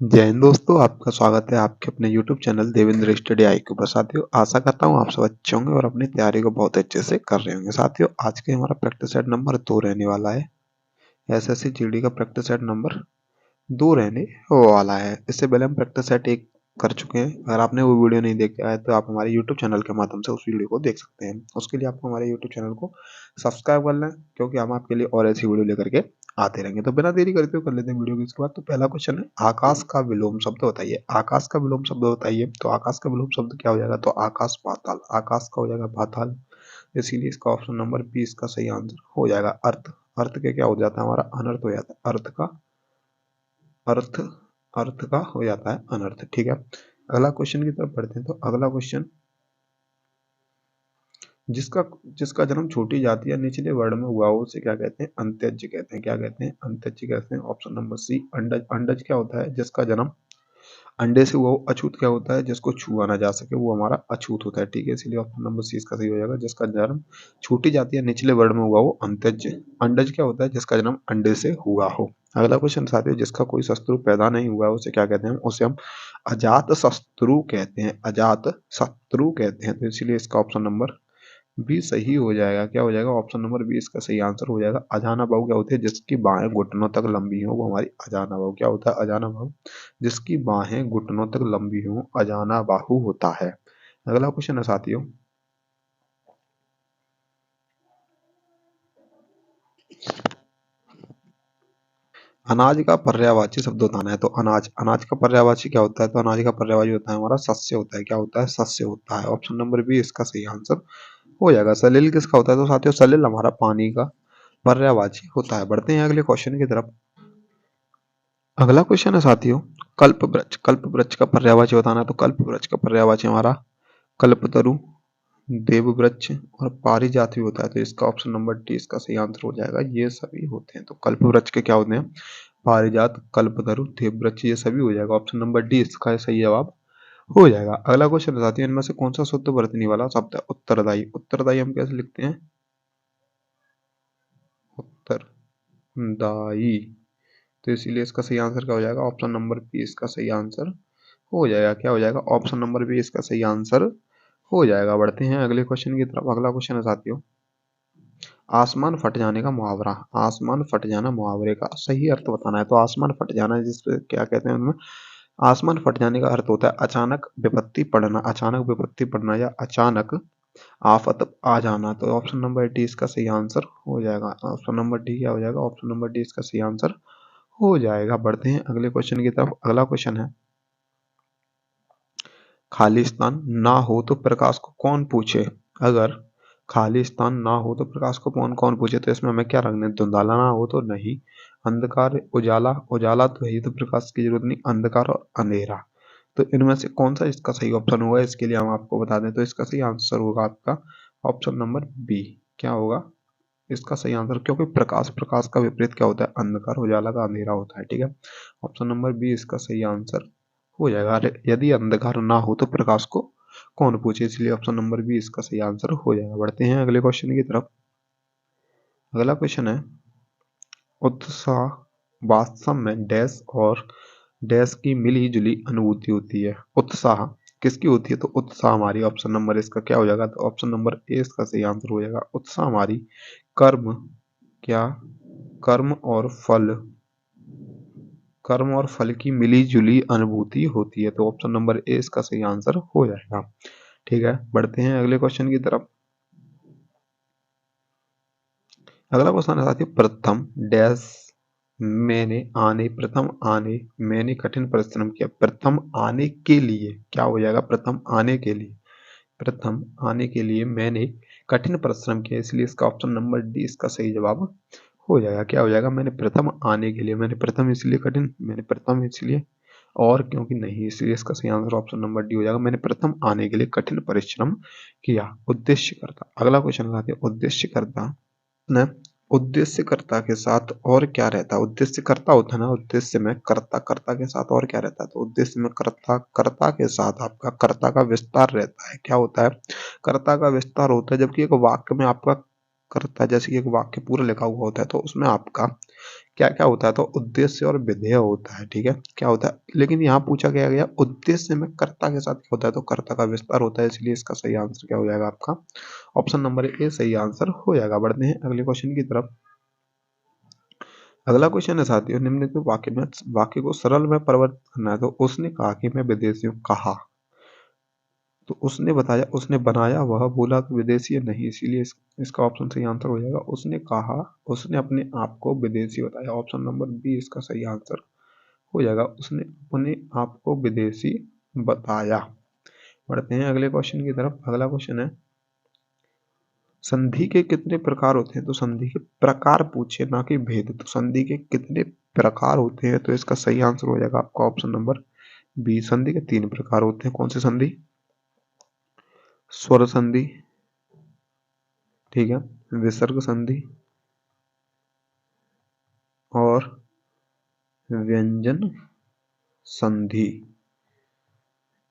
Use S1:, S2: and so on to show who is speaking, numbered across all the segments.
S1: जय हिंद दोस्तों, आपका स्वागत है आपके अपने YouTube चैनल देवेंद्र स्टडी आई के ऊपर। साथियों, आशा करता हूँ आप सब अच्छे होंगे और अपनी तैयारी को बहुत अच्छे से कर रहे होंगे। साथियों, आज के हमारा प्रैक्टिस सेट नंबर 2 रहने वाला है। एसएससी जीडी का प्रैक्टिस सेट नंबर 2 रहने वाला है। इससे पहले हम प्रैक्टिस सेट 1 कर चुके हैं। अगर आपने वो वीडियो नहीं देखा है तो आप हमारे YouTube चैनल के माध्यम से उस वीडियो को देख सकते हैं। उसके लिए आपको हमारे YouTube चैनल को सब्सक्राइब करना है, क्योंकि हम आपके लिए और ऐसी वीडियो लेकर के आते रहेंगे। तो बिना देरी करते हुए कर लेते हैं वीडियो की शुरुआत। तो पहला क्वेश्चन है, आकाश का विलोम शब्द बताइए। आकाश का विलोम शब्द बताइए। तो आकाश का विलोम शब्द क्या हो जाएगा? तो आकाश पाताल। आकाश का हो जाएगा पाताल, इसीलिए इसका ऑप्शन नंबर बी इसका सही आंसर हो जाएगा। अर्थ, अर्थ के क्या हो जाता है? हमारा अनर्थ हो जाता है। अर्थ का अर्थ अर्थ का हो जाता है अनर्थ। ठीक है, अगला क्वेश्चन की तरफ बढ़ते हैं। तो अगला क्वेश्चन, जिसका जिसका जन्म छोटी जाति या निचले वर्ण में हुआ हो उसे क्या कहते हैं? अंत्यज कहते हैं। क्या कहते हैं? अंत्यज कहते हैं। Option number C अंडज। अंडज क्या होता है? जिसका जन्म अंडे से हुआ हो। अछूत क्या होता है? जिसको छुआ ना जा सके, वो हमारा अछूत होता है। ठीक है, इसलिए ऑप्शन नंबर सी इसका सही हो जाएगा। जिसका जन्म छोटी जाति या निचले वर्ण में हुआ हो अंत्यज। अंडज क्या होता है? जिसका जन्म अंडे से हुआ हो। अगला क्वेश्चन साथियों, जिसका कोई शत्रु पैदा नहीं हुआ है उसे क्या कहते हैं? उसे हम अजात शत्रु कहते हैं। अजात शत्रु कहते हैं। तो इसलिए इसका ऑप्शन नंबर बी सही हो जाएगा। क्या हो जाएगा? ऑप्शन नंबर बी इसका सही आंसर हो जाएगा। अजाना बाहु क्या होती है? जिसकी बाहें घुटनों तक लंबी हो, वो हमारी अजाना बाहु। क्या होता है? अजाना बाहु, जिसकी बाहें घुटनों तक लंबी हो, अजाना बाहु होता है। अगला क्वेश्चन है साथियों, अनाज का पर्यायवाची शब्द बताना है। तो अनाज, अनाज का पर्यायवाची क्या होता है? तो अनाज का पर्यायवाची होता है हमारा शस्य होता है। क्या होता है? शस्य होता है। ऑप्शन नंबर बी इसका सही आंसर हो जाएगा। सलिल किसका होता है? तो साथियों सलिल हमारा पानी का पर्यायवाची होता है। बढ़ते हैं अगले क्वेश्चन की तरफ। अगला क्वेश्चन है साथियों, कल्प वृक्ष। कल्प वृक्ष का पर्यायवाची बताना है। तो कल्प वृक्ष का पर्यायवाची हमारा कल्पतरु, देव वृक्ष और पारिजात भी होता है। तो इसका ऑप्शन नंबर डी इसका सही आंसर हो जाएगा। ये सभी होते हैं। तो कल्प वृक्ष के क्या होते हैं? पारिजात, कल्पतरु, देव वृक्ष, ये सभी हो जाएगा। ऑप्शन नंबर डी इसका सही जवाब हो जाएगा। अगला क्वेश्चन है साथियों, इनमें से कौन सा शुद्ध वर्तनी वाला शब्द है? उत्तरदायी। उत्तरदायी हम कैसे लिखते हैं? उत्तरदायी। तो इसीलिए इसका सही आंसर क्या हो जाएगा? ऑप्शन नंबर बी इसका सही आंसर हो जाएगा। क्या हो जाएगा? ऑप्शन नंबर बी इसका सही आंसर हो जाएगा। बढ़ते हैं अगले क्वेश्चन की तरफ। अगला क्वेश्चन है साथियों, आसमान फट जाने का मुहावरा। आसमान फट जाना, मुहावरे का सही अर्थ बताना है। तो आसमान फट जाना जिसपे क्या कहते हैं उनमें, आसमान फट जाने का अर्थ होता है अचानक विपत्ति पड़ना। अचानक विपत्ति पड़ना या अचानक आफत आ जाना। तो ऑप्शन नंबर डी इसका सही आंसर हो जाएगा। ऑप्शन नंबर डी क्या हो जाएगा? ऑप्शन नंबर डी इसका सही आंसर हो जाएगा। बढ़ते हैं अगले क्वेश्चन की तरफ। अगला क्वेश्चन है, खाली स्थान ना हो तो प्रकाश को कौन पूछे। अगर खाली स्थान ना हो तो प्रकाश को कौन कौन पूछे? तो इसमें हमें क्या रखना है? धुंधला ना हो तो नहीं, अंधकार, उजाला, उजाला तो है ही तो प्रकाश की जरूरत नहीं, अंधकार और अंधेरा। तो इनमें से कौन सा इसका सही ऑप्शन होगा? इसके लिए हम आपको बता दें तो इसका सही आंसर होगा आपका ऑप्शन नंबर बी। क्या होगा इसका सही आंसर? क्योंकि प्रकाश, प्रकाश का विपरीत क्या होता है? अंधकार, उजाला का अंधेरा होता है। ठीक है, ऑप्शन नंबर बी इसका सही आंसर हो जाएगा। अरे यदि अंधकार ना हो तो प्रकाश को कौन पूछे, इसलिए ऑप्शन नंबर बी इसका सही आंसर हो जाएगा। बढ़ते हैं अगले क्वेश्चन की तरफ। अगला क्वेश्चन है, उत्साह वास्तव में डैश और डैश की मिली जुली अनुभूति होती है। उत्साह किसकी होती है? तो उत्साह हमारी, ऑप्शन नंबर इसका क्या हो जाएगा? तो ऑप्शन नंबर ए इसका सही आंसर हो जाएगा। उत्साह हमारी कर्म, क्या, कर्म और फल, कर्म और फल की मिली जुली अनुभूति होती है। तो ऑप्शन नंबर ए इसका सही आंसर हो जाएगा। ठीक है, बढ़ते हैं अगले क्वेश्चन की तरफ। अगला क्वेश्चन है साथियों, प्रथम डैश मैंने आने, प्रथम आने मैंने कठिन परिश्रम किया। प्रथम आने के लिए क्या हो जाएगा? प्रथम आने के लिए, प्रथम आने के लिए मैंने कठिन परिश्रम किया, इसलिए इसका ऑप्शन नंबर डी इसका सही जवाब हो जाएगा। क्या हो जाएगा? मैंने प्रथम आने के लिए, मैंने प्रथम इसलिए कठिन, मैंने प्रथम इसलिए और क्योंकि नहीं, इसलिए इसका सही आंसर ऑप्शन नंबर डी हो जाएगा। मैंने प्रथम आने के लिए कठिन परिश्रम किया। उद्देश्यकर्ता। अगला क्वेश्चन आते हैं, उद्देश्यकर्ता ने उद्देश्यकर्ता के साथ और क्या रहता है? उद्देश्यकर्ता होता है ना, उद्देश्य में कर्ता, कर्ता के साथ और क्या रहता है? तो उद्देश्य में कर्ता, कर्ता के साथ आपका कर्ता का विस्तार रहता है। क्या होता है? कर्ता का विस्तार होता है। जबकि एक वाक्य में आपका कर्ता, जैसे कि एक वाक्य पूरा लिखा हुआ होता है तो उसमें आपका क्या क्या होता है, तो उद्देश्य और विधेय होता है, ठीक है, क्या होता है, लेकिन यहाँ पूछा क्या गया उद्देश्य में कर्ता के साथ क्या होता है, तो कर्ता का विस्तार होता है, इसलिए इसका सही आंसर क्या हो जाएगा आपका ऑप्शन नंबर ए सही आंसर हो जाएगा। बढ़ते हैं अगले क्वेश्चन की तरफ। अगला क्वेश्चन है साथियों, निम्नलिखित वाक्य में वाक्य को सरल में परिवर्तित करना है। तो उसने कहा कि मैं विदेशी हूँ, कहा, तो उसने बताया, उसने बनाया, वह बोला तो विदेशी नहीं, इसीलिए इसका ऑप्शन सही आंसर हो जाएगा। उसने कहा, उसने अपने आप को विदेशी बताया, ऑप्शन नंबर बी इसका सही आंसर हो जाएगा। उसने अपने आप को विदेशी बताया। बढ़ते हैं अगले क्वेश्चन की तरफ। अगला क्वेश्चन है, संधि के कितने प्रकार होते हैं, तो संधि के प्रकार पूछे ना कि भेद, तो संधि के कितने प्रकार होते हैं, तो इसका सही आंसर हो जाएगा आपका ऑप्शन नंबर बी। संधि के 3 प्रकार होते हैं। कौन से संधि? स्वर संधि, ठीक है, विसर्ग संधि और व्यंजन संधि।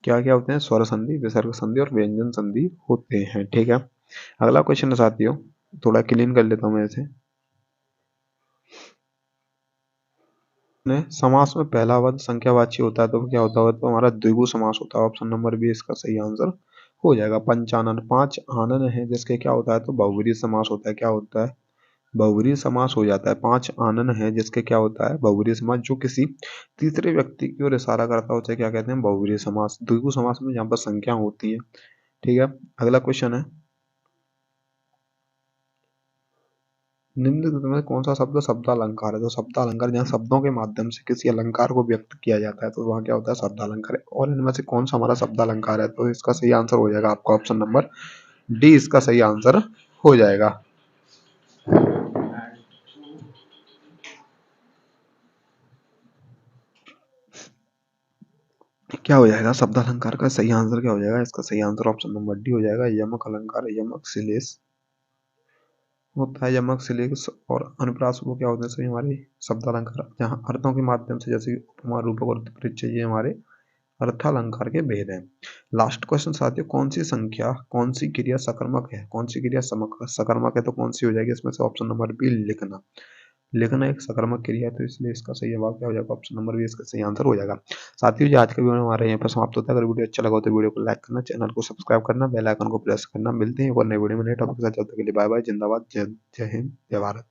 S1: क्या क्या होते हैं? स्वर संधि, विसर्ग संधि और व्यंजन संधि होते हैं, ठीक है। अगला क्वेश्चन है साथियों, थोड़ा क्लीन कर लेता हूं मैं इसे। समास में पहला पद संख्यावाची होता है तो क्या होता है, तो हमारा द्विगु समास होता है, ऑप्शन नंबर बी इसका सही आंसर हो जाएगा। पंचानन, 5 आनन है जिसके क्या होता है, तो बहुब्रीहि समास होता है। क्या होता है? बहुब्रीहि समास हो जाता है। 5 आनन है जिसके क्या होता है, बहुब्रीहि समास, जो किसी तीसरे व्यक्ति की ओर इशारा करता है उसे क्या कहते हैं, बहुब्रीहि समास। द्विगु समास में जहाँ पर संख्या होती है, ठीक है। अगला क्वेश्चन है, निम्नलिखित में कौन सा शब्द शब्दालंकार है, तो शब्दालंकार जहाँ शब्दों के माध्यम से किसी अलंकार को व्यक्त किया जाता है तो वहाँ क्या होता है, शब्दालंकार है। और इनमें से कौन सा हमारा शब्दालंकार है, तो इसका सही आंसर हो जाएगा आपका ऑप्शन नंबर डी इसका सही आंसर हो जाएगा। क्या हो जाएगा शब्दालंकार का सही आंसर, क्या हो जाएगा इसका सही आंसर ऑप्शन नंबर डी हो जाएगा। यमक अलंकार, यमक श्लेष होता है, यमक श्लेष और अनुप्रास वो क्या होते हैं, सही हमारे शब्दालंकार जहाँ अर्थों के माध्यम से, जैसे उपमा, रूपक और परिचय, ये हमारे अर्थालंकार के भेद हैं। लास्ट क्वेश्चन साथियों, कौन सी संख्या, कौन सी क्रिया सकर्मक है, कौन सी क्रिया सकर्मक है, तो कौन सी हो जाएगी इसमें से, ऑप्शन नंबर बी लिखना। लिखना एक सकर्मक क्रिया है, तो इसलिए इसका सही जवाब क्या हो जाएगा, ऑप्शन नंबर बी इसका सही आंसर हो जाएगा। साथियों, जो आज का वीडियो हमारे यहाँ पर समाप्त होता है। अगर वीडियो अच्छा लगा हो तो वीडियो को लाइक करना, चैनल को सब्सक्राइब करना, बेल आइकन को प्रेस करना। मिलते हैं एक और नए वीडियो में नए टॉपिक के साथ, तब तक के लिए बाय बाय, जिंदाबाद, जय हिंद, जय भारत।